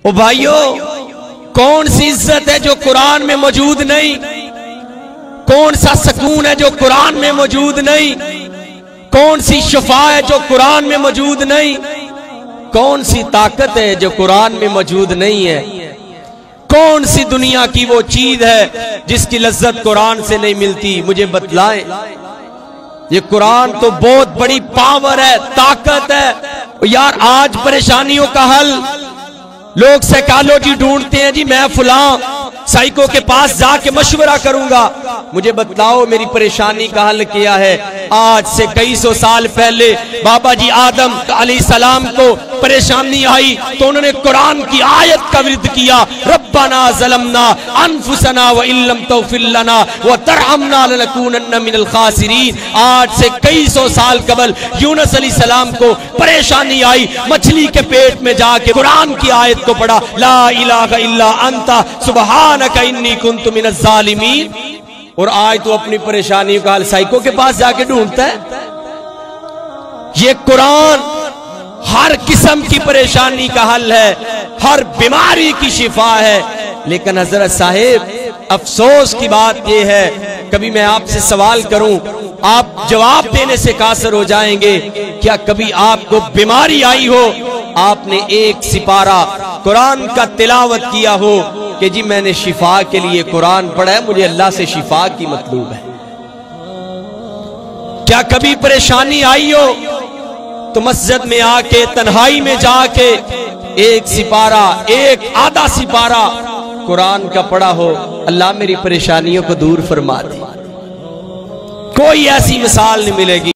ओ भाइयों, कौन सी इज्जत है जो कुरान में मौजूद नहीं? कौन सा सुकून है जो कुरान में मौजूद नहीं? कौन सी शफा है जो कुरान में मौजूद नहीं? कौन सी ताकत है जो कुरान में मौजूद नहीं है? कौन सी दुनिया की वो चीज है जिसकी लज्जत कुरान से नहीं मिलती? मुझे बतलाएं। ये कुरान तो बहुत बड़ी पावर है, ताकत है। यार आज परेशानियों का हल लोग साइकोलॉजी ढूंढते हैं, जी मैं फुला साइको के पास जाके मशवरा करूंगा। मुझे बताओ मेरी परेशानी का हल क्या है? आज से कई सौ साल पहले बाबा जी आदम अलैहिस्सलाम को परेशानी आई तो उन्होंने कुरान की आयत का विरोध किया, रब्बना ज़लमना अनफुसना व इल्लम तग़फिर लना व तरहमना लनकूनन्ना मिनल खासिरीन। आज से कई सौ साल कबल यूनुस अलैहिस्सलाम को परेशानी आई, मछली के पेट में जाके कुरान की आयत को पढ़ा, ला इलाहा इल्ला अंता सुब्हानका इन्नी कुन्तु मिनज़ ज़ालिमीन। और आज तो अपनी परेशानियों का हल साइको के पास जाके ढूंढता है। ये कुरान हर किस्म की परेशानी का हल है, हर बीमारी की शिफा है। लेकिन हजरत साहिब, अफसोस की बात यह है, कभी मैं आपसे सवाल करूं, आप जवाब देने से कासर हो जाएंगे। क्या कभी आपको बीमारी आई हो, आपने एक सिपारा कुरान का तिलावत किया हो कि जी मैंने शिफा के लिए कुरान पढ़ा है, मुझे अल्लाह से शिफा की मतलूब है? क्या कभी परेशानी आई हो तो मस्जिद में आके तन्हाई में जाके एक सिपारा, एक आधा सिपारा कुरान का पढ़ा हो, अल्लाह मेरी परेशानियों को दूर फरमा दे? कोई ऐसी मिसाल नहीं मिलेगी।